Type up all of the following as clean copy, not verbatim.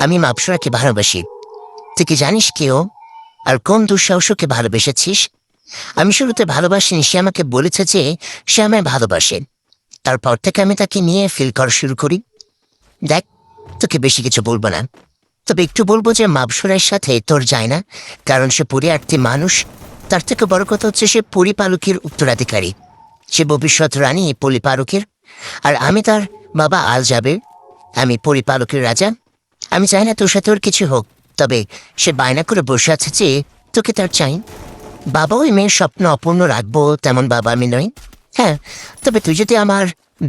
আমি মাপসরাকে ভালোবাসি। তুই কি জানিস কেউ আর কোন দুঃসাহসকে ভালোবেসেছিস? আমি শুরুতে ভালোবাসিনি, সে আমাকে বলেছে যে সে আমায় ভালোবাসে। তারপর থেকে আমি তাকে নিয়ে ফিল করা শুরু করি। দেখ, তোকে বেশি কিছু বলবো না, তবে একটু বলবো যে মাপসরার সাথে তোর যায় না, কারণ সে পরিয়ার্থী মানুষ। তার থেকে বড় কথা হচ্ছে সে পরিপালকের উত্তরাধিকারী। সে ভবিষ্যৎ রানী পরিপালকের, আর আমি তার বাবা আল যাবে। আমি পরিপালকের রাজা। আমি চাই না তোর সাথে ওর কিছু হোক, তবে সে বায়না করে বসে আছে যে তোকে তার চাই। বাবা ওই মেয়ের স্বপ্ন অপূর্ণ রাখবো তেমন বাবা আমি নই। হ্যাঁ, তবে তুই যদি আমার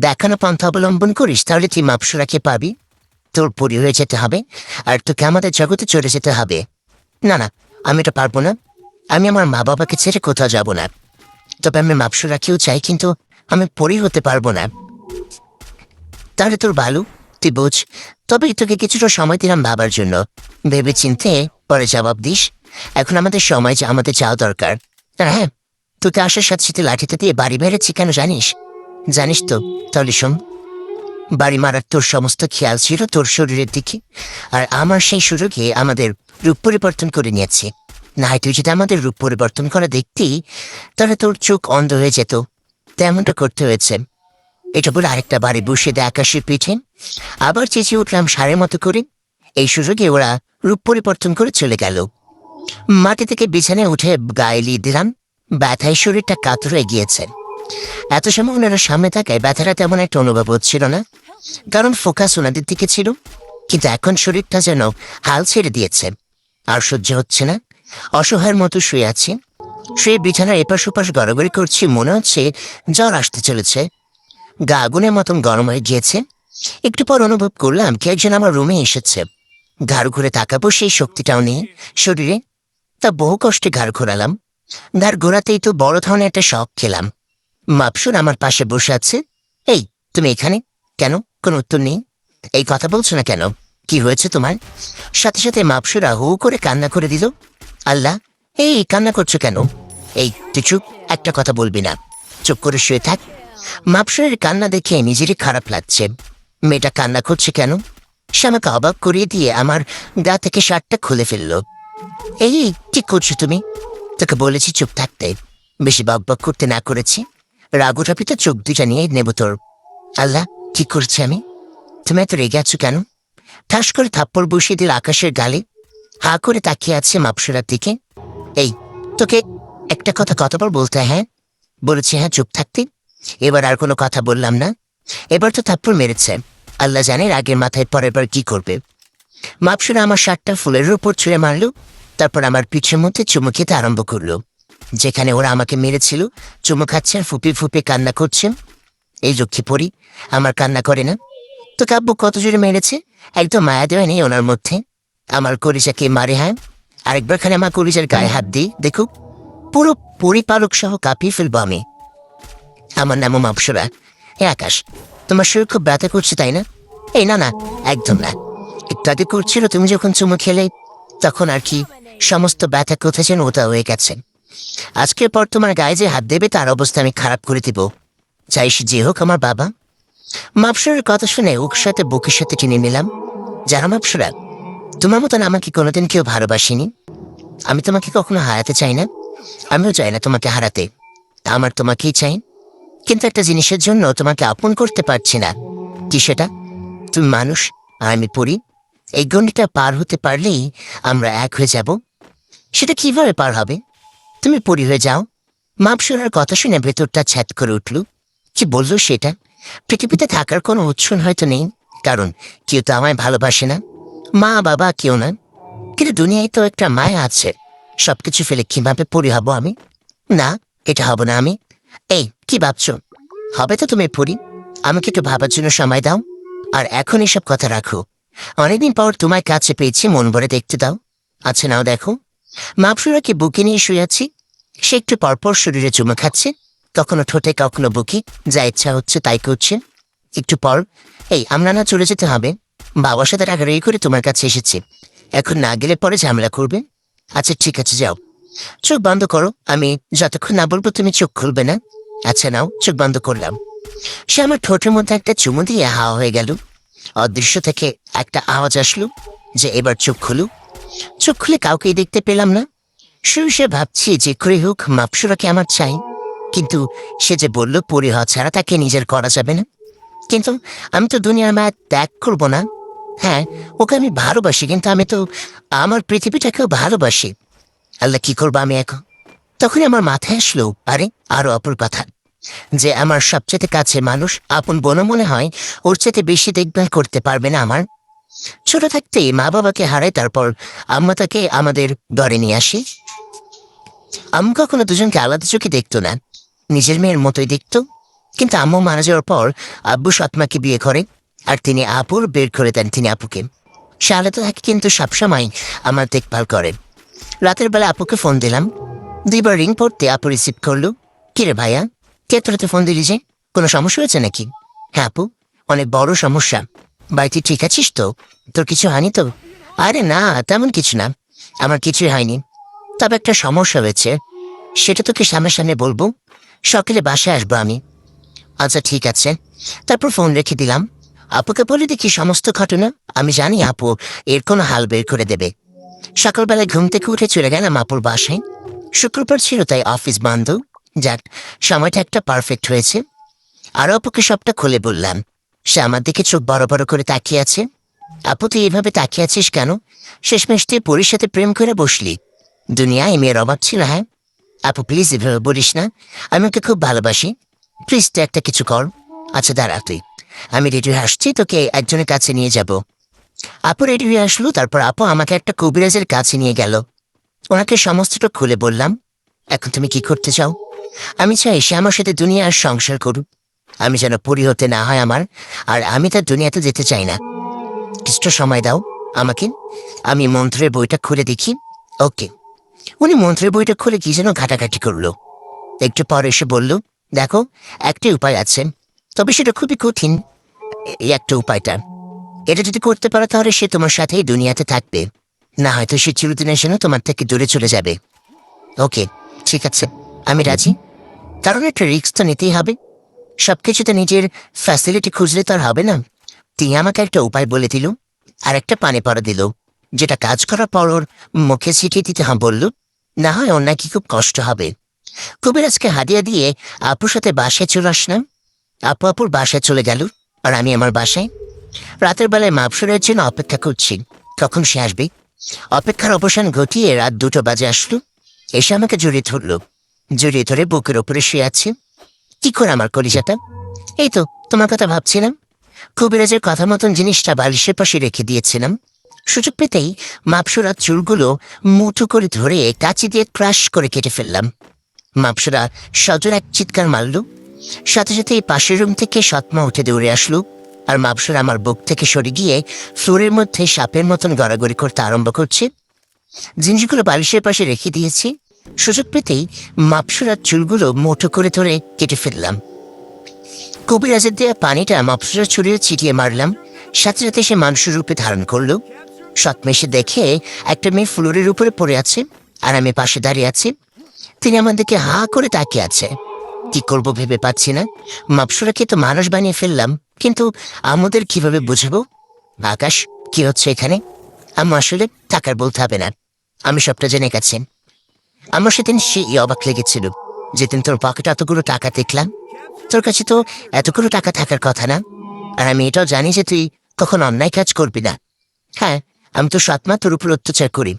দেখানো পন্থা অবলম্বন করিস তাহলে তুই মাপসরাকে পাবি। তোর পরি হয়ে যেতে হবে, আর তোকে আমাদের জগতে চলে যেতে হবে। না না, আমি এটা পারবো না। আমি আমার মা বাবাকে ছেড়ে কোথাও যাব না। তবে আমি মাপসরাকেও চাই, কিন্তু আমি পরি হতে পারবো না। তাহলে তোর ভালো, তুই বোঝ। তবে তোকে কিছুটা সময় দিলাম ভাবার জন্য। ভেবে চিনতে পরে জবাব দিস। এখন আমাদের সময় যে আমাদের যাওয়া দরকার। হ্যাঁ, তোকে আসার সাথে সাথে লাঠিতে দিয়ে বাড়ি মেরেছি কেন জানিস? জানিস তো? তাহলে শোন। বাড়ি মারার তোর সমস্ত খেয়াল ছিল তোর শরীরের দিকে, আর আমার সেই সুযোগে আমাদের রূপ পরিবর্তন করে নিয়েছে। না হয় তুই যদি আমাদের রূপ পরিবর্তন করা দেখতি, তাহলে তোর চোখ অন্ধ হয়ে যেত। তেমনটা করতে হয়েছে। এটা বলে আরেকটা বাড়ি বসিয়ে দেয় আকাশের পিঠে। আবার চেঁচিয়ে উঠলাম সারের মতো করে। এই সুযোগে ওরা রূপ পরিবর্তন করে চলে গেল। মাটি থেকে বিছানায় উঠে গায়ে লিয়ে দিলাম। ব্যথায় শরীরটা কাতর হয়ে গিয়েছে। এত সময় ওনারা সামনে থাকায় ব্যথাটা তেমন একটা অনুভব হচ্ছিল না, কারণ ফোকাস ওনাদের দিকে ছিল। কিন্তু এখন শরীরটা যেন হাল ছেড়ে দিয়েছে, আর সহ্য হচ্ছে না। অসহায়ের মতো শুয়ে আছি। শুয়ে বিছানার এপাশ ওপাশ গড়াগড়ি করছি, মনে হচ্ছে জ্বর আসতে চলেছে। গা আগুনের মতন গরম হয়ে গিয়েছে। একটু পর অনুভব করলাম কে একজন আমার রুমে এসেছে। ঘাড় ঘুরে তাকাবো সেই শক্তিটাও নেই শরীরে। তা বহু কষ্টে ঘাড় ঘোরালাম। ঘাড় ঘোরাতেই তো বড় ধরনের একটা শখ খেলাম। মাপসুর আমার পাশে বসে আছে। এই, তুমি এখানে কেন? কোনো উত্তর নেই। এই কথা বলছো না কেন? কি হয়েছে তোমার? সাথে সাথে মাপসুরা হু করে কান্না করে দিল। আল্লাহ, এই কান্না করছো কেন? এই তুই চুপ, একটা কথা বলবি না। চুপ করে শুয়ে থাক। মাপসুরের কান্না দেখে নিজেরই খারাপ লাগছে। মেয়েটা কান্না করছে কেন? সে আমাকে অবাক করিয়ে দিয়ে আমার গা থেকে শার্টটা খুলে ফেলল। এই কি করছো তুমি? তোকে বলেছি চুপ থাকতে। বেশি বকবক করতে না করেছি। রাগুটাপিতে চোখ দুইটা নিয়ে নেব তোর। আল্লাহ, কি করছি আমি? তুমি এত রেগে আছো কেন? ঠাস করে থাপ্পড় বসিয়ে দিল আকাশের গালে। হা করে তাকিয়ে আছে মাপসুরার দিকে। এই, তোকে একটা কথা কতবার বলতে? হ্যাঁ বলেছি, হ্যাঁ চুপ থাকতে। এবার আর কোনো কথা বললাম না। এবার তো থাপ্পড় মেরেছে। আল্লাহ জানে রাগের মাথায় পরের বার কি করবে। মাপসুরা আমার শার্টটা ফুলের উপর ছুঁড়ে মারল। তারপর আমার পিঠের মধ্যে চুমু খেতে আরম্ভ করলো। যেখানে ওরা আমাকে মেরেছিল চুমু খাচ্ছে আর ফুপি ফুপি কান্না করছে। এই লক্ষ্মী পরি আমার কান্না করে না। তো কাব্য কত জোরে মেরেছে, একদম মায়া দেওয়া নেই ওনার মধ্যে। আমার কলিজাকে মারে। হ্যাঁ, আরেকবার খানে আমার কলিজার গায়ে হাত দিই দেখুক, পুরো পরিপালক সহ কাঁপিয়ে ফেলবো আমি। আমার নামও মাপসরা। হে আকাশ, তোমার শরীর খুব ব্যথা করছে তাই না? এই না না, একদম না। একটু আগে করছিল তুমি যখন চুমু খেলে, তখন আর কি সমস্ত ব্যথা কোথায় যেন ওটা হয়ে গেছে। আজকের পর তোমার গায়ে যে হাত দেবে তার অবস্থা আমি খারাপ করে দিব, চাই সে যে হোক আমার বাবা। মাপসরের কথা শুনে ওর সাথে বুকের সাথে টেনে নিলাম। যারা মাপসরা, তোমার মতন আমাকে কোনোদিন কেউ ভালোবাসেনি। আমি তোমাকে কখনো হারাতে চাই না, আমিও চাই না তোমাকে হারাতে। আমার তোমাকেই চাই, কিন্তু একটা জিনিসের জন্য তোমাকে আপন করতে পারছি না। কি সেটা? তুমি মানুষ আর আমি পড়ি। এই গণ্ডিটা পার হতে পারলেই আমরা এক হয়ে যাব। সেটা কিভাবে পার হবে? তুমি পরি হয়ে যাও। মাপসুরার কথা শুনে ভেতরটা ছ্যাদ করে উঠল। কি বললো সেটা? পৃথিবীতে থাকার কোনো উৎস হয়তো নেই, কারণ কেউ তো আমায় ভালোবাসে না। মা বাবা কেউ না, কিন্তু দুনিয়ায় তো একটা মায়া আছে। সবকিছু ফেলে কিভাবে পরি হব আমি? না, এটা হব না আমি। এই কি ভাবছ? হবে তো তুমি পরি। আমাকে একটু ভাবার জন্য সময় দাও। আর এখন এসব কথা রাখো। অনেকদিন পর তোমার কাছে পেয়েছি, মন ভরে দেখতে দাও। আচ্ছা নাও দেখো। মাপসুরাকে বুকে নিয়ে শুয়ে আছি। সে একটু পরপর শরীরে চুমু খাচ্ছে, কখনো ঠোঁটে কখনো বুকে, যা ইচ্ছা হচ্ছে তাই করছে। একটু পর, এই আমরা না চলে যেতে হবে। বাবার সাথে রাগারাগি করে তোমার কাছে এসেছি, এখন না গেলে পরে ঝামেলা করবে। আচ্ছা ঠিক আছে যাও। চোখ বন্ধ করো, আমি যতক্ষণ না বলবো তুমি চোখ খুলবে না। আচ্ছা নাও, চোখ বন্ধ করলাম। সে আমার ঠোঁটের মধ্যে একটা চুমু দিয়ে হাওয়া হয়ে গেল। অদৃশ্য থেকে একটা আওয়াজ আসলো যে এবার চোখ খুলু। চোখ খুলে কাউকেই দেখতে পেলাম না। শুয়ে ভাবছি যে করে হোক মাপসুরাকে আমার চাই, কিন্তু সে যে বলল পরি হওয়া ছাড়া তাকে নিজের করা যাবে না। কিন্তু আমি তো দুনিয়ার মায়া ত্যাগ করবো না। হ্যাঁ, ওকে আমি ভালোবাসি, কিন্তু আমি তো আমার পৃথিবীটাকেও ভালোবাসি। আল্লাহ, কি করবো আমি এখন? তখনই আমার মাথায় আসলো আরে আরো অপর কথা, যে আমার সবচেয়ে কাছে মানুষ আপন বোন মনে হয় ওর চেয়ে বেশি দেখভাল করতে পারবে না আমার। ছোট থাকতেই মা বাবাকে হারায়, তারপর আম্মা তাকে আমাদের ঘরে নিয়ে আসি। আম্মু কখনো দুজনকে আলাদা চোখে দেখতো না, নিজের মেয়ের মতোই দেখতো। কিন্তু আম্মু মারা যাওয়ার পর আব্বু সৎমাকে বিয়ে করে, আর তিনি আপুর বের করে দেন তিনি আপুকে। সে আলাদা থাকে কিন্তু সবসময় আমার দেখভাল করেন। রাতের বেলা আপুকে ফোন দিলাম, 2বার রিং পড়তে আপু রিসিভ করলো। কিরে ভাইয়া, কে তোরাতে ফোন দিলি যে? কোনো সমস্যা হয়েছে নাকি? হ্যাঁ আপু, অনেক বড় সমস্যা। বাড়িতে ঠিক আছিস তো? তোর কিছু হয়নি তো? আরে না, তেমন কিছু না, আমার কিছুই হয়নি। তবে একটা সমস্যা হয়েছে, সেটা তোকে সামনাসামনি বলবো। সকালে বাসায় আসবো আমি। আচ্ছা ঠিক আছে। তারপর ফোন রেখে দিলাম। আপুকে বলে দেখি সমস্ত ঘটনা। আমি জানি আপু এর কোনো হাল বের করে দেবে। সকালবেলায় ঘুম থেকে উঠে চলে গেলাম আপুর বাসায়। শুক্রবার ছিল তাই অফিস বন্ধ। যাক, সময়টা একটা পারফেক্ট হয়েছে। আরও আপুকে সবটা খুলে বললাম। সে আমার দিকে চোখ বড় বড় করে তাকিয়ে আছে। আপু, তুই এভাবে তাকিয়ে আছিস কেন? শেষমেশ তুই পরীর সাথে প্রেম করে বসলি। দুনিয়ায় মেয়ের অভাব ছিল? হ্যাঁ আপু, প্লিজ এভাবে বলিস না, আমি ওকে খুব ভালোবাসি। প্লিজ তুই একটা কিছু কর। আচ্ছা দাঁড়া তুই, আমি রেডি হয়ে আসছি, তোকে একজনের কাছে নিয়ে যাব। আপু রেডি হয়ে আসলো। তারপর আপু আমাকে একটা কবিরাজের কাছে নিয়ে গেল। ওনাকে সমস্তটা খুলে বললাম। এখন তুমি কি করতে চাও? আমি চাই সে আমার সাথে দুনিয়ার সংসার করুক। আমি যেন পরি হতে না হয় আমার, আর আমি তার দুনিয়াতে যেতে চাই না। কিছুটা সময় দাও আমাকে, আমি মন্ত্রের বইটা খুলে দেখি। ওকে। উনি মন্ত্রের বইটা খুলে কি যেন ঘাটাঘাটি করলো। একটু পর এসে বলল, দেখো, একটাই উপায় আছে, তবে সেটা খুবই কঠিন। এই একটা উপায়টা, এটা যদি করতে পারো তাহলে সে তোমার সাথেই দুনিয়াতে থাকবে, না হয়তো সে চিরদিনের জন্য তোমার থেকে দূরে চলে যাবে। ওকে, ঠিক আছে, আমি রাজি। কারণ একটা রিস্ক তো নিতেই হবে। সবকিছুতে নিজের ফ্যাসিলিটি খুঁজলে তো আর হবে না। তিনি আমাকে একটা উপায় বলে দিল, আর একটা পানি পড়া দিল, যেটা কাজ করার পর ওর মুখে ছিটিয়ে দিতে বলল, না হয় ওর নাকি খুব কষ্ট হবে। কবিরাজকে হাদিয়া দিয়ে আপুর সাথে বাসায় চলে আসলাম। আপু আপুর বাসায় চলে গেল, আর আমি আমার বাসায়। রাতের বেলায় মাপসুরের জন্য অপেক্ষা করছি, কখন সে আসবে। অপেক্ষার অবসান ঘটিয়ে রাত 2টো বাজে আসলো। এসে আমাকে জড়িয়ে ধরল, জড়িয়ে ধরে বুকের ওপরে শুয়ে আছে। কি করে আমার কলিজাটা? এই তো তোমার কথা ভাবছিলাম। কবিরাজের কথা মতন জিনিসটা বালিশের পাশে রেখে দিয়েছিলাম। সুযোগ পেতেই মাপসুরা চুলগুলো মুঠো করে ধরে কাঁচি দিয়ে ক্রাশ করে কেটে ফেললাম। মাপসুরা সজোর এক চিৎকার মারল। সাথে সাথে পাশের রুম থেকে সৎমা উঠে দৌড়ে আসলো, আর মাপসুরা আমার বুক থেকে সরে গিয়ে ফ্লোরের মধ্যে সাপের মতন গড়াগড়ি করতে আরম্ভ করছে। জিনিসগুলো বালিশের পাশে রেখে দিয়েছি। সুযোগ পেতেই মাপসুরার চুলগুলো মুঠো করে ধরে কেটে ফেললাম। কবিরাজের দেয়া পানিটা মাপসুরা ছড়িয়ে ছিটিয়ে মারলাম। সাথে সাথে সে মানুষের রূপে ধারণ করলো। সৎমা এসে দেখে একটা মেয়ে ফ্লোরের উপরে পড়ে আছে, আর আমি পাশে দাঁড়িয়ে আছি। তিনি আমার দিকে হা করে তাকিয়ে আছে। কি করব ভেবে পাচ্ছি না। মাপসুরাকে তো মানুষ বানিয়ে ফেললাম, কিন্তু আমাদের কিভাবে বুঝবো? আকাশ, কি হচ্ছে এখানে? আম্মু, আসলে টাকার বলতে হবে না, আমি সবটা জেনে গেছি। আমার সেদিন সেই অবাক লেগেছিল, যেদিন তোর পকেটে এতগুলো টাকা দেখলাম। তোর কাছে তো এতগুলো টাকা থাকার কথা না, আর আমি এটাও জানি যে তুই কখন অন্যায় কাজ করবি না। হ্যাঁ, আমি তো সৎমা তোর উপর অত্যাচার করি,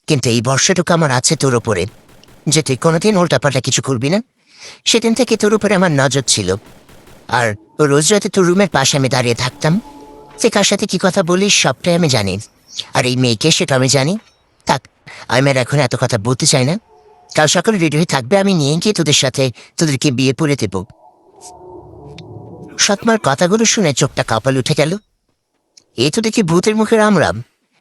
কিন্তু এই ভরসাটুকু আমার আছে তোর ওপরে, যে তুই কোনোদিন উল্টাপাল্টা কিছু করবি না। সেদিন থেকে তোর উপরে আমার নজর ছিল। আর রোজ রাতে তোর রুমের পাশে আমি দাঁড়িয়ে থাকতাম। তুই কার সাথে কি কথা বলিস সবটাই আমি জানি, আর এই মেয়েকে সেটা আমি জানি। থাক, আমি আর এখন এত কথা বলতে চাই না। কাল সকালে রেডি হয়ে থাকবে, আমি নিয়ে গিয়ে তোদের সাথে তোদেরকে বিয়ে পড়ে দেব। সৎমার কথাগুলো শুনে চোখটা কপাল উঠে গেল। এই তো দেখি ভূতের মুখের আমরাম।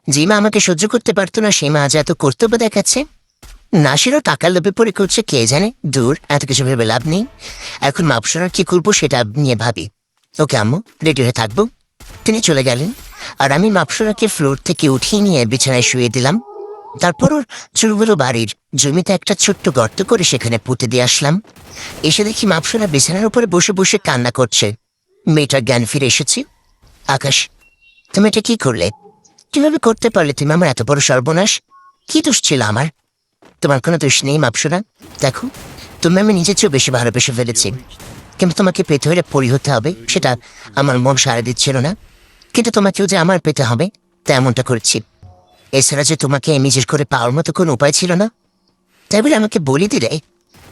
যে মা আমাকে সহ্য করতে পারতো না, সেই মা আজ এত কর্তব্য দেখাচ্ছে। নাসিরও টাকার লোভে পড়ে করছে কে জানে। দূর, এত কিছু ভেবে লাভ নেই। এখন মাপসরার কি করবো সেটা নিয়ে ভাবি। ওকে আম্মু, রেডি হয়ে থাকবো। তিনি চলে গেলেন, আর আমি মাপসরাকে ফ্লোর থেকে উঠিয়ে নিয়ে বিছানায় শুয়ে দিলাম। তারপর ওর চুলগুলো বাড়ির জমিতে একটা ছোট্ট গর্ত করে সেখানে পুঁতে দিয়ে আসলাম। এসে দেখি মাপসরা বিছানার উপরে বসে বসে কান্না করছে। মেয়েটার জ্ঞান ফিরে এসেছে। আকাশ, তুমি এটা কি করলে? কিভাবে করতে পারলে তুমি আমার এত বড় সর্বনাশ? কি দোষ ছিল আমার? তোমার কোনো দোষ নেই মাপসুরা। দেখো, তুমি আমি নিজের চেয়েও বেশি ভালোবেসে ফেলেছি, কিন্তু তোমাকে পেতে হলে পরি হতে হবে, সেটা আমার মন সাড়া দিচ্ছিল না। কিন্তু তোমাকেও যে আমার পেতে হবে তেমনটা করেছি। এছাড়া যে তোমাকে নিজের করে পাওয়ার মতো কোনো উপায় ছিল না, তাই বলে আমাকে বলি দিলে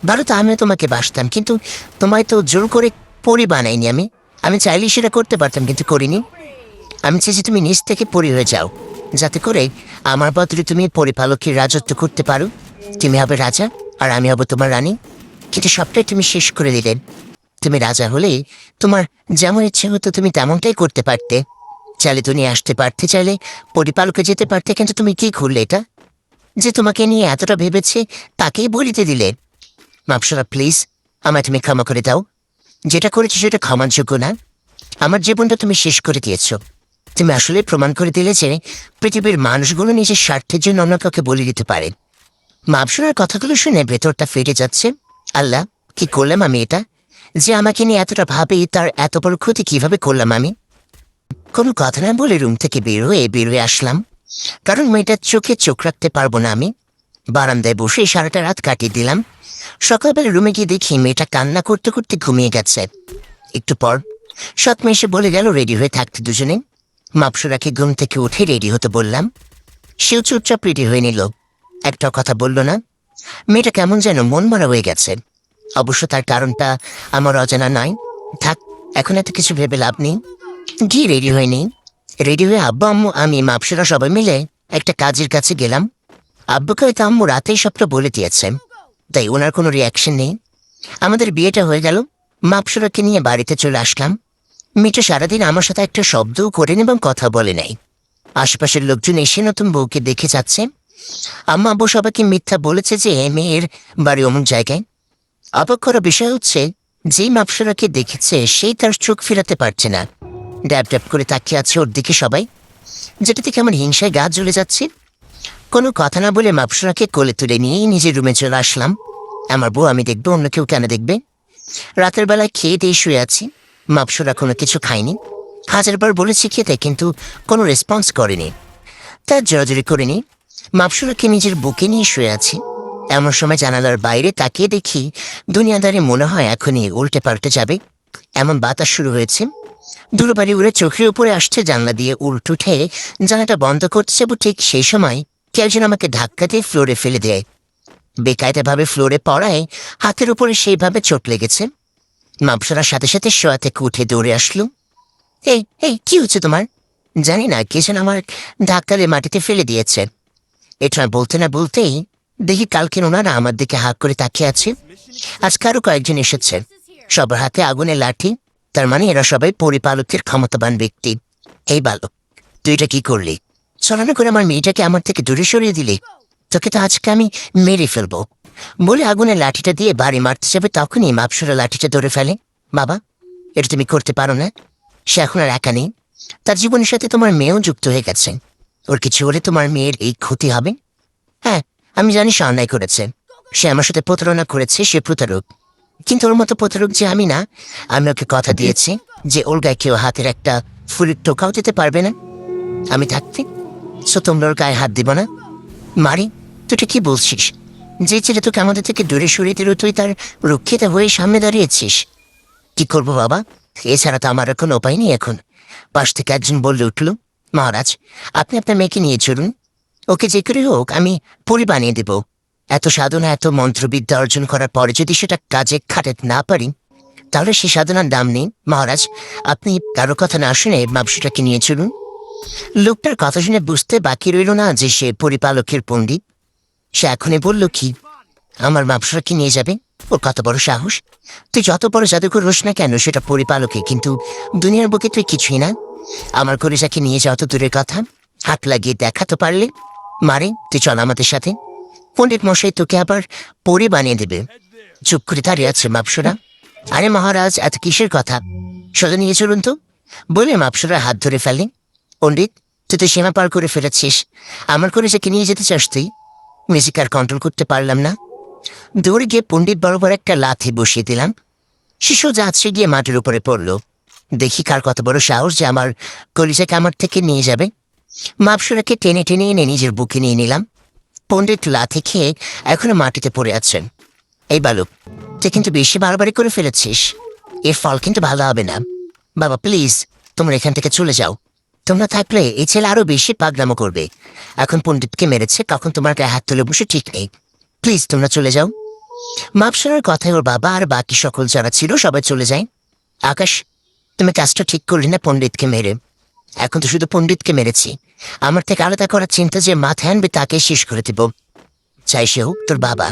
ভালো তো আমিও তোমাকে বাসতাম, কিন্তু তোমায় তো জোর করে পরি বানাইনি আমি। আমি চাইলেই সেটা করতে পারতাম, কিন্তু করিনি। আমি চাই যে তুমি নিজ থেকে পরি হয়ে যাও, যাতে করে আমার বদলে তুমি পরিপালকের রাজত্ব করতে পারো। তুমি হবে রাজা আর আমি হব তোমার রানী। কিন্তু সবটাই তুমি শেষ করে দিলেন। তুমি রাজা হলে তোমার যেমন ইচ্ছে হতো তুমি তেমনটাই করতে পারতে। চাইলে তুমি আসতে পারতে, চাইলে পরিপালকে যেতে পারতে, কিন্তু তুমি কি করলে এটা? যে তোমাকে নিয়ে এতটা ভেবেছে তাকেই বলিতে দিলে। মাপসরা প্লিজ, আমায় তুমি ক্ষমা করে দাও। যেটা করেছো সেটা ক্ষমার যোগ্য না। আমার জীবনটা তুমি শেষ করে দিয়েছ। তুমি আসলে প্রমাণ করে দিলে যে পৃথিবীর মানুষগুলো নিজের স্বার্থের জন্য অন্য কাউকে বলে দিতে পারে। মাপসরার কথাগুলো শুনে ভেতরটা ফেটে যাচ্ছে। আল্লাহ, কি করলাম আমি এটা? যে আমাকে নিয়ে এতটা ভাবে তার এত বড় ক্ষতি কিভাবে করলাম আমি? কোনো কথা না বলে রুম থেকে বের হয়ে আসলাম, কারণ মেয়েটার চোখে চোখ রাখতে পারবো না আমি। বারান্দায় বসে সারাটা রাত কাটিয়ে দিলাম। সকালবেলা রুমে গিয়ে দেখি মেয়েটা কান্না করতে করতে ঘুমিয়ে গেছে। একটু পর সৎমা এসে বলে গেল রেডি হয়ে থাকতে দুজনে। মাপসুরাকে ঘুম থেকে উঠে রেডি হতে বললাম। সেও চুপচাপ রেডি হয়ে নিল, একটা কথা বলল না। মেয়েটা কেমন যেন মন মরা হয়ে গেছে। অবশ্য তার কারণটা আমার অজানা নয়। থাক, এখন এত কিছু ভেবে লাভ নেই। গিয়ে রেডি হয়নি। রেডি হয়ে আব্বু আম্মু আমি মাপসুরা সবাই মিলে একটা কাজের কাছে গেলাম। আব্বুকে হয়তো আম্মু রাতেই সবটা বলে দিয়েছে, তাই ওনার কোনো রিয়াকশন নেই। আমাদের বিয়েটা হয়ে গেল। মাপসুরাকে নিয়ে বাড়িতে চলে আসলাম। মেয়েটা সারাদিন আমার সাথে একটা শব্দও করেন এবং কথা বলে নাই। আশেপাশের লোকজন এসে নতুন বউকে দেখে যাচ্ছে। আম্মা আব্বু সবাইকে মিথ্যা বলেছে যে মেয়ের বাড়ি অমুক জায়গায়। অবাক করা বিষয় হচ্ছে, যেই মাপসুরাকে দেখেছে সেই তার চোখ ফেরাতে পারছে না। ড্যাব ড্যাব করে তাকিয়ে আছে ওর দিকে সবাই, যেটা থেকে আমার হিংসায় গা জ্বলে যাচ্ছে। কোনো কথা না বলে মাপসুরাকে কোলে তুলে নিয়েই নিজের রুমে চলে আসলাম। আমার বউ আমি দেখবো, অন্য কেউ কেন দেখবে? রাতের বেলায় খেয়ে দিয়ে শুয়ে আছি। মাপসুরা কোনো কিছু খায়নি। হাজারবার বলেছি খেতে, কিন্তু কোনো রেসপন্স করেনি। তার জোরাজুরি করেনি। মাপসুরাকে নিজের বুকে নিয়ে শুয়ে আছি। এমন সময় জানালার বাইরে তাকিয়ে দেখি দুনিয়াদারি মনে হয় এখনই উল্টে পাল্টে যাবে, এমন বাতাস শুরু হয়েছে। দুর্বাড়ি উড়ে চোখের উপরে আসছে জানলা দিয়ে। উল্ট উঠে জানালাটা বন্ধ করতে যাবো, ঠিক সেই সময় কেউ যেন আমাকে ধাক্কা দিয়ে ফ্লোরে ফেলে দেয়। বেকায়দাভাবে ফ্লোরে পড়ায় হাতের উপরে সেইভাবে চোট লেগেছে। মাপসরার সাথে সাথে শোয়া থেকে উঠে দৌড়ে আসলো। এই এই কি হচ্ছে তোমার? জানি না, কে যেন আমার ধাক্কা দিয়ে মাটিতে ফেলে দিয়েছে। এটা বলতে না বলতেই দেখি কালকের ওনারা আমার দিকে হাত করে তাকিয়ে আছে। আজকে আরো কয়েকজন এসেছে, সবার হাতে আগুনের লাঠি। তার মানে এরা সবাই পরিপালকের ক্ষমতাবান ব্যক্তি। এই বালক, তুই এটা কি করলি? ছলনা করে আমার মেয়েটাকে আমার থেকে দূরে সরিয়ে দিলি। তোকে তো আজকে আমি মেরে ফেলবো বলে আগুনের লাঠিটা দিয়ে বাড়ি মারতে যাবে, তখনই মাপসরা লাঠিটা ধরে ফেলে। বাবা, এটা তুমি করতে পারো না। সে এখন আর একা নেই, তার জীবনের সাথে তোমার মেয়েও যুক্ত হয়ে গেছে। ওর কিছু হলে তোমার মেয়ের এই ক্ষতি হবে। হ্যাঁ, আমি জানি সে অন্যায় করেছে, সে আমার সাথে প্রতারণা করেছে, সে প্রতারক। কিন্তু ওর মতো প্রতারক যে আমি না। আমি ওকে কথা দিয়েছি যে ওর গায়ে কেউ হাতের একটা ফুলের টোকাও দিতে পারবে না আমি থাকতে। সো তোমরা ওর গায়ে হাত দিব না। মারি, তুই কি বলছিস? যে ছেলে তোকে আমাদের থেকে দূরে সরিয়ে দিল, তুই তার রক্ষিতা হয়ে সামনে দাঁড়িয়েছিস। কি করবো বাবা, এছাড়া তো আমার আর কোনো উপায় নেই এখন। পাশ থেকে একজন বললে উঠল, মহারাজ, আপনি আপনার মেয়েকে নিয়ে চলুন। ওকে যে করে হোক আমি পরি বানিয়ে দেব। এত সাধনা, এত মন্ত্রবিদ্যা অর্জন করার পরে যদি সেটা কাজে খাটাতে না পারি, তাহলে সে সাধনার দাম নেই। মহারাজ, আপনি কারো কথা না শুনে মাপসুটাকে নিয়ে চলুন। লোকটার কথা শুনে বুঝতে বাকি রইল না যে সে পরিপালকের পণ্ডিত। সে এখনই বলল, কি আমার মাপসুরাকে নিয়ে যাবে? ওর কত বড় সাহস! তুই যত বড় জাদুকর হোস না কেন, সেটা পরিপালকে, কিন্তু দুনিয়ার বুকে তুই কিছুই না। আমার কলিজাকে নিয়ে যাওয়া তো দূরের কথা, হাত লাগিয়ে দেখা তো পারলে। মারে, তুই চল আমাদের সাথে। পণ্ডিত মশাই তোকে আবার পরি বানিয়ে দেবে। চুপ করে দাঁড়িয়ে আছে মাপসুরা। আরে মহারাজ, এত কিসের কথা? সোজা নিয়ে চলুন তো বলে মাপসুরা হাত ধরে ফেলে। পণ্ডিত, তুই তো সীমা পার করে ফেলেছিস। আমার কলিজাকে নিয়ে যেতে চাস তুই? নিজেকে আর কন্ট্রোল করতে পারলাম না। দৌড়ে গিয়ে পণ্ডিত বরাবর একটা লাথি বসিয়ে দিলাম। শিশু যাচ্ছে গিয়ে মাটির উপরে পড়ল। দেখি কার কত বড় সাহস যে আমার কলিজাকে আমার থেকে নিয়ে যাবে। মাপসুরাকে টেনে টেনে এনে নিজের বুকে নিয়ে নিলাম। পণ্ডিত লাথি খেয়ে এখনো মাটিতে পড়ে আছেন। এই বালক, তুই কিন্তু বেশি বাড়াবাড়ি করে ফেলেছিস, এর ফল কিন্তু ভালো হবে না। বাবা প্লিজ, তোমরা এখান থেকে চলে যাও। তোমরা থাকলে এই ছেলে আরো বেশি পাগলামো করবে। এখন পণ্ডিতকে মেরেছে, কখন তোমার গায়ে হাত তুলে বসে ঠিক নেই। প্লিজ তোমরা চলে যাও। মাপসুরার কথায় ওর বাবা আর বাকি সকল যারা ছিল সবাই চলে যায়। আকাশ, তুমি কাজটা ঠিক করলি না পণ্ডিতকে মেরে। এখন তো শুধু পণ্ডিতকে মেরেছি, আমার থেকে আলাদা করার চিন্তা যে মাথায় আনবে তাকে শেষ করে দিব, চাই সে হোক তোর বাবা।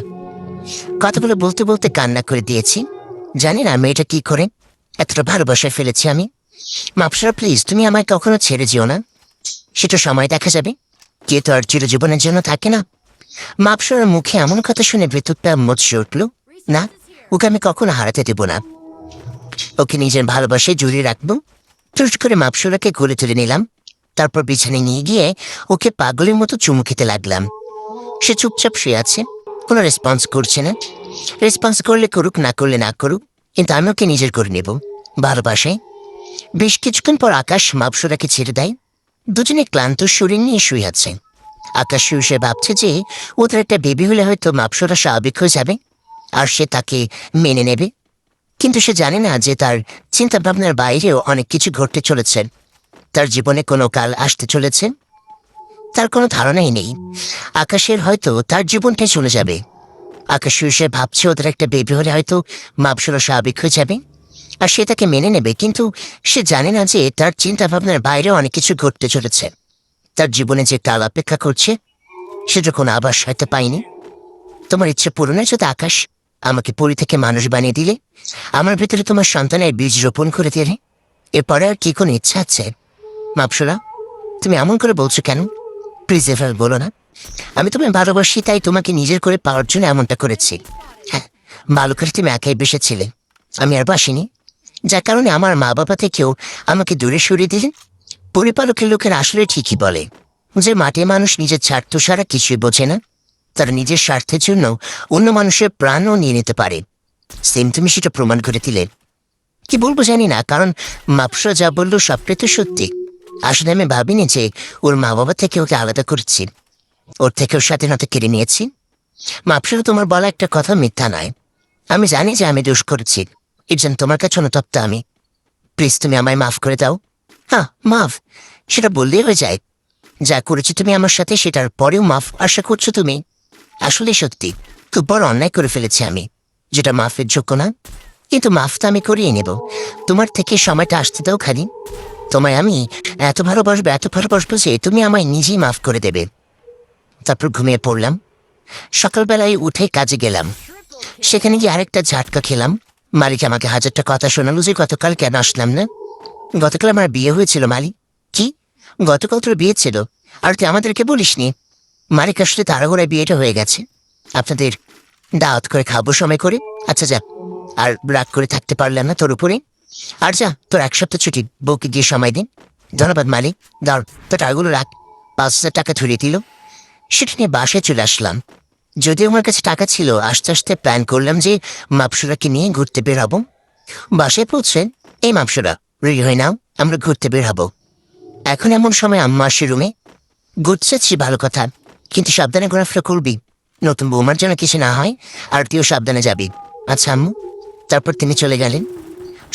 কথাগুলো বলতে বলতে কান্না করে দিয়েছি। জানি না মেয়েটা কি করে এতটা ভালোবাসায় ফেলেছি আমি। মাপসরা প্লিজ, তুমি আমায় কখনো ছেড়ে যেও না। সেটা সময় দেখা যাবে, কে তো আর চিরজীবনের জন্য থাকে না। মাপসরার মুখে এমন কথা শুনে ভেতরটা মচে উঠল। না, ওকে আমি কখনো হারাতে দেব না। ওকে নিজের ভালোবাসায় জড়িয়ে রাখবো। টুস করে মাপসরাকে গড়ে তুলে নিলাম। তারপর বিছানায় নিয়ে গিয়ে ওকে পাগলের মতো চুমু খেতে লাগলাম। সে চুপচাপ শুয়ে আছে, কোনো রেসপন্স করছে না। রেসপন্স করলে করুক, না করলে না করুক, কিন্তু আমি ওকে নিজের করে নেব ভালোবাসায়। বেশ কিছুক্ষণ পর আকাশ মাপসরাকে ছেড়ে দেয়। দুজনে ক্লান্ত শরীর নিয়ে শুয়ে আছে। আকাশ শুয়ে ভাবছে যে ওদের একটা বেবি হলে হয়তো মাপসরা স্বাভাবিক হয়ে যাবে আর সে তাকে মেনে নেবে। কিন্তু সে জানে না যে তার চিন্তা ভাবনার বাইরেও অনেক কিছু ঘটতে চলেছে। তার জীবনে কোনো কাল আসতে চলেছে, তার কোনো ধারণাই নেই। আকাশের হয়তো তার জীবনটাই চলে যাবে। আকাশ শুয়ে ভাবছে ওদের একটা বেবি হলে হয়তো মাপসরা স্বাভাবিক হয়ে যাবে আর সে তাকে মেনে নেবে। কিন্তু সে জানে না যে তার চিন্তা ভাবনার বাইরেও অনেক কিছু ঘটতে চলেছে। তার জীবনে যে কাল অপেক্ষা করছে সেটা কোনো আভাস হয়তো পাইনি। তোমার ইচ্ছে পূরণের যদি আকাশ আমাকে পরি থেকে মানুষ বানিয়ে দিলে, আমার ভেতরে তোমার সন্তানের বীজ রোপণ করে দিলে, এরপরে আর কি কোনো ইচ্ছা আছে? মাপসরা, তুমি এমন করে বলছো কেন? প্লিজ এভাবে বলো না। আমি তোমায় ভালোবাসি, তাই তোমাকে নিজের করে পাওয়ার জন্য এমনটা করেছি। হ্যাঁ, ভালো করে তুমি একাই বেসেছিলে, আমি আর বাসিনি। যার কারণে আমার মা বাবা থেকেও আমাকে দূরে সরিয়ে দিলেন। পরিপালকের লোকের আসলে ঠিকই বলে যে মাঠে মানুষ নিজের স্বার্থ ছাড়া কিছুই বোঝে না। তারা নিজের স্বার্থের জন্য অন্য মানুষের প্রাণও নিয়ে নিতে পারে। সেম তুমি সেটা প্রমাণ করে দিলে। কি বলবো জানি না, কারণ মাপসা যা বললো সবটাই তো সত্যি। আসলে আমি ভাবিনি যে ওর মা বাবা থেকে ওকে আলাদা করেছি, ওর থেকে ওর স্বাধীনতা কেড়ে নিয়েছি। মাপসা, তোমার বলা একটা কথা মিথ্যা নয়। আমি জানি যে আমি দোষ করেছি, এর জন্য তোমার কাছে অনুতপ্ত আমি। প্লিজ তুমি আমায় মাফ করে দাও। হ্যাঁ, মাফ সেটা বললেই হয়ে যায়। যা করেছি তুমি আমার সাথে সেটার পরেও মাফ আশা করছো তুমি? আসলে সত্যি খুব বড় অন্যায় করে ফেলেছি আমি, যেটা মাফের যোগ্য না। কিন্তু মাফ তো আমি করিয়ে নেব। তোমার থেকে সময়টা আসতে দাও খালি। তোমায় আমি এত ভালোবাসবো যে তুমি আমায় নিজেই মাফ করে দেবে। তারপর ঘুমিয়ে পড়লাম। সকালবেলায় উঠে কাজে গেলাম। সেখানে গিয়ে আরেকটা ঝাটকা খেলাম। মালিক আমাকে হাজারটা কথা শোনালো যে গতকাল কেন আসলাম না। গতকাল আমার বিয়ে হয়েছিল মালিক। কি? গতকাল তোর বিয়ে ছিল আর তুই আমাদেরকে বলিসনি? মালিক, আসলে তাড়াহুড়ায় বিয়েটা হয়ে গেছে, আপনাদের দাওয়াত করে খাবো সময় করে। আচ্ছা যা, আর রাগ করে থাকতে পারলাম না তোর উপরে। আর যা, তোর 1 সপ্তাহ ছুটি, বউকে গিয়ে সময় দিন। ধন্যবাদ মালিক, দাঁড় তোর টাকাগুলো রাখ। 5,000 টাকা ধরিয়ে দিল। সেটা নিয়ে বাসায় চলে আসলাম। যদিও আমার কাছে টাকা ছিল, আস্তে আস্তে প্ল্যান করলাম যে মাপসুরাকে নিয়ে ঘুরতে বের হব। বাসায় পৌঁছে, এই মাপসুরা রেডি হয়ে নাও, আমরা ঘুরতে বের হব। এখন এমন সময় আম্মা আসে রুমে। ঘুরতেছি ভালো কথা, কিন্তু সাবধানে ঘোরাফেরা করবি, নতুন বৌমার যেন কিছু না হয়, আর তুইও সাবধানে যাবি। আচ্ছা আম্মু। তারপর তিনি চলে গেলেন।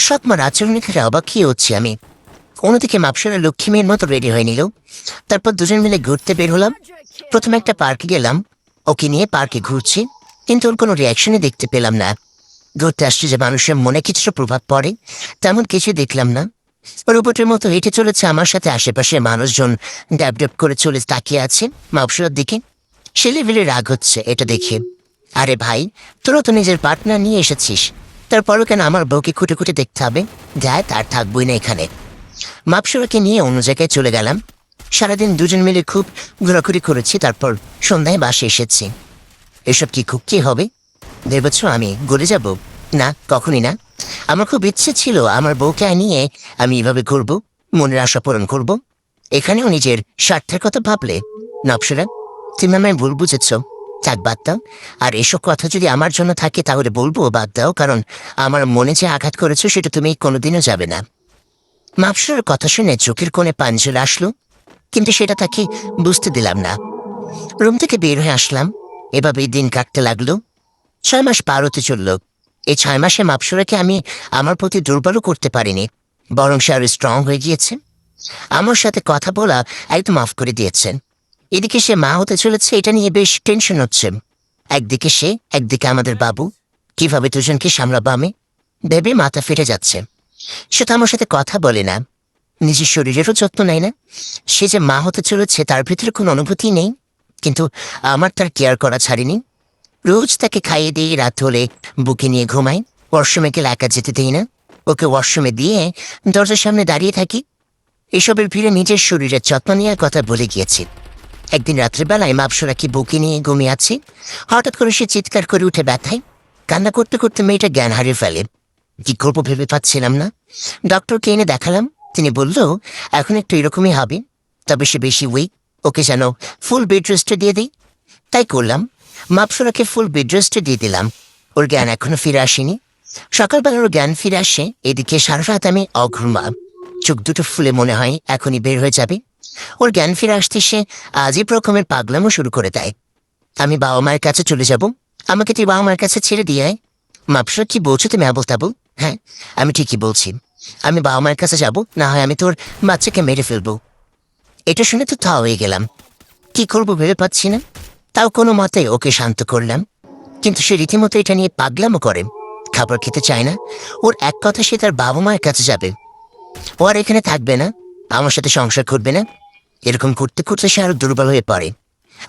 সৎমার আচরণে খেলে অবাক খেয়ে হচ্ছি আমি। অন্যদিকে মাপসুরা লক্ষ্মী মেয়ের মতো রেডি হয়ে নিল। তারপর দুজন মিলে ঘুরতে বের হলাম। প্রথমে একটা পার্কে গেলাম, ওকে নিয়ে পার্কে ঘুরছি, কিন্তু ওর কোনো রিয়াকশনই দেখতে পেলাম না। ঘুরতে আসছে যে মানুষের মনে কিছুটা প্রভাব পড়ে তেমন কিছু দেখলাম না। রোবটের মতো হেঁটে চলেছে আমার সাথে। আশেপাশে মানুষজন ড্যাব ড্যাব করে চলে তাকিয়ে আছে মাপসুরার দিকে। সে লেভেলে রাগ হচ্ছে এটা দেখে। আরে ভাই, তোরা তো নিজের পার্টনার নিয়ে এসেছিস, তারপরও কেন আমার বউকে খুঁটে খুঁটে দেখতে হবে? যায়, তার থাকবই না এখানে। মাপসুরাকে নিয়ে অন্য জায়গায় চলে গেলাম। সারাদিন দুজন মিলে খুব ঘোরাঘুরি করেছি, তারপর সন্ধ্যায় বাসে এসেছি। এসব কি হবে ভেবেছ আমি গড়ে যাব? না, কখনই না। আমার খুব ইচ্ছে ছিল আমার বউকে নিয়ে আমি এভাবে ঘুরবো, মনের আশা পূরণ করব। এখানেও নিজের স্বার্থের কথা ভাবলে নবসরা, তুমি আমায় ভুল বুঝেছ। থাক, বাদ দাও। আর এসব কথা যদি আমার জন্য থাকে তাহলে বলবো বাদ দাও, কারণ আমার মনে যে আঘাত করেছো সেটা তুমি কোনোদিনও যাবে না। মাপসুরার কথা শুনে চোখের কোণে পানি চলে আসলো, কিন্তু সেটা তাকে বুঝতে দিলাম না। রুম থেকে বের হয়ে আসলাম। এভাবেই দিন কাটতে লাগলো। 6 মাস পার হতে চলল। এই 6 মাসে মাপসুরাকে আমি আমার প্রতি দুর্বলও করতে পারিনি, বরং সে আরো স্ট্রং হয়ে গিয়েছে। আমার সাথে কথা বলা একদম অফ করে দিয়েছেন। এদিকে সে মা হতে চলেছে, এটা নিয়ে বেশ টেনশন হচ্ছে। একদিকে সে, একদিকে আমাদের বাবু, কিভাবে দুজনকে সামলাবো আমি ভেবে মাথা ফেটে যাচ্ছে। সে তো আমার সাথে কথা বলে না, নিজের শরীরেরও যত্ন নেয় না। সে যে মা হতে চলেছে তার ভিতরে কোনো অনুভূতি নেই, কিন্তু আমার তার কেয়ার করা ছাড়িনি। রোজ তাকে খাইয়ে দিয়ে রাত হলে বুকে নিয়ে ঘুমাই। ওয়াশরুমে গেলে একা যেতে দিই না, ওকে ওয়াশরুমে দিয়ে দরজার সামনে দাঁড়িয়ে থাকি। এসবের ভিড়ে নিজের শরীরের যত্ন নেওয়ার কথা বলে গিয়েছি। একদিন রাত্রিবেলায় মাপসুরাকে বুকে নিয়ে ঘুমিয়ে আছি, হঠাৎ করে সে চিৎকার করে উঠে ব্যথায় কান্না করতে করতে মেয়েটা জ্ঞান হারিয়ে ফেলে। কি করবো ভেবে পাচ্ছিলাম না। ডক্টরকে এনে দেখালাম, তিনি বলল এখন একটু এরকমই হবে, তবে সে বেশি উইক, ওকে যেন ফুল বেড রেস্টে দিয়ে দিই। তাই করলাম, মাপসুরাকে ফুল বেড রেস্টে দিয়ে দিলাম। ওর জ্ঞান এখনো ফিরে আসেনি। সকালবেলা ওর জ্ঞান ফিরে আসে, এদিকে সারা রাত আমি অঘুমা, চোখ দুটো ফুলে মনে হয় এখনই বের হয়ে যাবে। ওর জ্ঞান ফিরে আসতে সে আজীব রকমের পাগলামও শুরু করে দেয়। আমি বাবা মায়ের কাছে চলে যাব, আমাকে তুই বাবা মায়ের কাছে ছেড়ে দিয়ে আয়। মাপসুরা, কি বলছো তুমি আবল তাবল? হ্যাঁ, আমি ঠিকই বলছি, আমি বাবা মায়ের কাছে যাব, না হয় আমি তোর বাচ্চাকে মেরে ফেলবো। এটা শুনে তো থা হয়ে গেলাম, কি করবো ভেবে পাচ্ছি না। তাও কোনো মতে ওকে শান্ত করলাম, কিন্তু সে রীতিমতো এটা নিয়ে পাগলামও করে। খাবার খেতে চায় না। ওর এক কথা, সে তার বাবা মায়ের কাছে যাবে, ও আর এখানে থাকবে না, আমার সাথে সংসার করবে না। এরকম করতে করতে সে আরো দুর্বল হয়ে পড়ে।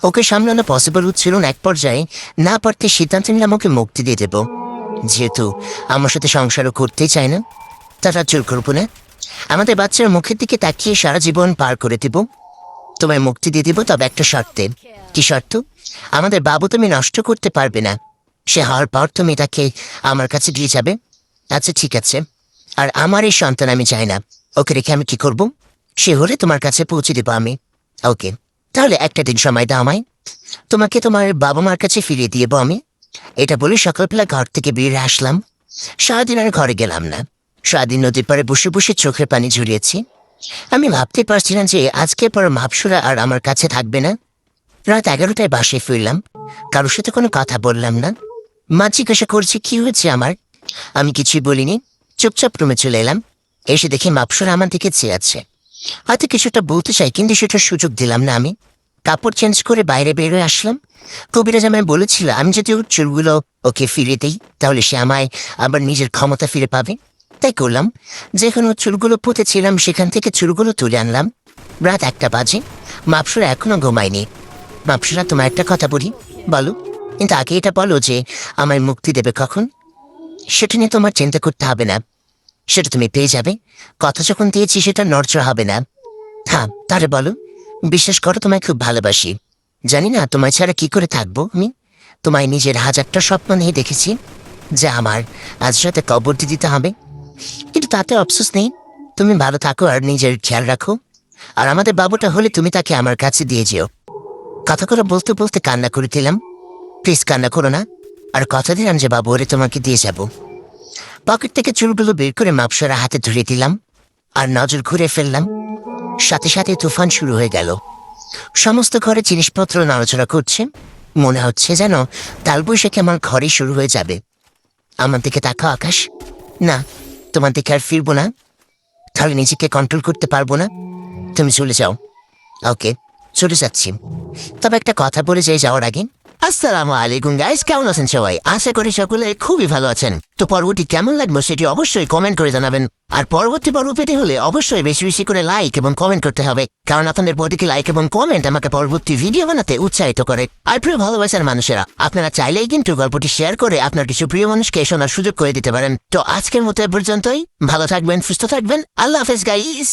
ওকে সামলানো পসিবল হচ্ছিল না। এক পর্যায়ে না পারতে সিদ্ধান্ত নিলাম ওকে মুক্তি দিয়ে দেব। যেহেতু আমার সাথে সংসারও করতেই চায় না, তারা জোর করবো না। আমাদের বাচ্চার মুখের দিকে তাকিয়ে সারা জীবন পার করে দেব। তোমায় মুক্তি দিয়ে দেব, তবে একটা শর্তে। কি শর্ত? আমাদের বাবু তুমি নষ্ট করতে পারবে না। সে হওয়ার পর তুমি তাকে আমার কাছে দিয়ে যাবে। আচ্ছা ঠিক আছে। আর আমার এই সন্তান আমি চাই না, ওকে রেখে আমি কি করব? সে হলে তোমার কাছে পৌঁছে দেবো আমি। ওকে, তাহলে একটা দিন সময় দাও আমায়, তোমাকে তোমার বাবা মার কাছে ফিরিয়ে দিয়েব আমি। এটা বলে সকালবেলা ঘর থেকে বেরিয়ে আসলাম। সারাদিন আর ঘরে গেলাম না। সারাদিন নদীর পাড়ে বসে বসে চোখের পানি ঝরিয়েছি। আমি ভাবতে পারছি না যে আজকের পর মাপসুরা আর আমার কাছে থাকবে না। রাত 11টায় বাসায় ফিরলাম, কারোর সাথে কোনো কথা বললাম না। মা জিজ্ঞাসা করছে কি হয়েছে আমার, আমি কিছুই বলিনি, চুপচাপ রুমে চলে এলাম। এসে দেখি মাপসুরা আমার দিকে চেয়ে আছে। হয়তো কিছুটা বলতে চাই, কিন্তু সেটার সুযোগ দিলাম না আমি। কাপড় চেঞ্জ করে বাইরে বেরোয় আসলাম। কবিরাজ আমায় বলেছিল আমি যদি ওর চুলগুলো ওকে ফিরে দিই, তাহলে সে আমায় আবার নিজের ক্ষমতা ফিরে পাবে। তাই করলাম, যেখানে ওর চুলগুলো পুঁতেছিলাম সেখান থেকে চুলগুলো তুলে আনলাম। রাত 1টা বাজে, মাপসুরা এখনো ঘুমায়নি। মাপসুরা, তোমার একটা কথা বলি, বলো, কিন্তু আগে এটা বলো যে আমায় মুক্তি দেবে কখন। সেটা নিয়ে তোমার চিন্তা করতে হবে না, সেটা তুমি পেয়ে যাবে। কথা যখন দিয়েছি সেটা নড়চড় হবে না। হ্যাঁ, তাহলে বলো। বিশ্বাস করো, তোমায় খুব ভালোবাসি। জানি না তোমায় ছাড়া কি করে থাকবো আমি। তোমায় নিজের 1000টা স্বপ্ন নিয়ে দেখেছি যে আমার আজ রাতে কবর দিতে হবে, কিন্তু তাতে আফসোস নেই। তুমি ভালো থাকো আর নিজের খেয়াল রাখো। আর আমাদের বাবুটা হলে তুমি তাকে আমার কাছে দিয়ে যেও। কথাগুলো বলতে বলতে কান্না করে দিলাম। প্লিজ কান্না করো না, আর কথা দিলাম যে বাবু ওরে তোমাকে দিয়ে যাব। পকেট থেকে চুলগুলো বের করে মাপসরা হাতে ধরিয়ে দিলাম, আর নজর ঘুরে ফেললাম। সাথে সাথে তুফান শুরু হয়ে গেল। সমস্ত ঘরে জিনিসপত্র নড়াচড়া করছে। মনে হচ্ছে যেন কালবৈশাখী আমার ঘরে শুরু হয়ে যাবে। আমার দিকে তাকাও আকাশ। না, তোমার দিকে আর ফিরবো না, তাহলে নিজেকে কন্ট্রোল করতে পারবো না। তুমি চলে যাও। ওকে, চলে যাচ্ছি। তবে একটা কথা বলে যাই যাওয়ার আগে, আসসালামু আলাইকুম গাইস, কেমন আছেন সবাই? আশা করি সকলে খুবই ভালো আছেন। তো পর্বটি কেমন লাগলো সেটি অবশ্যই কমেন্ট করে জানাবেন। আর পরবর্তী পর্ব পেতে হলে অবশ্যই বেশি বেশি করে লাইক এবং কমেন্ট করতে হবে, কারণ আপনাদের প্রতিটি লাইক এবং কমেন্ট আমাকে পরবর্তী ভিডিও বানাতে উৎসাহিত করে। আর প্রিয় ভালোবাসার মানুষেরা, আপনারা চাইলেই কিন্তু গল্পটি শেয়ার করে আপনার কিছু প্রিয় মানুষকে শোনার সুযোগ করে দিতে পারেন। তো আজকের মতো এ পর্যন্তই। ভালো থাকবেন, সুস্থ থাকবেন। আল্লাহ হাফেজ গাইস।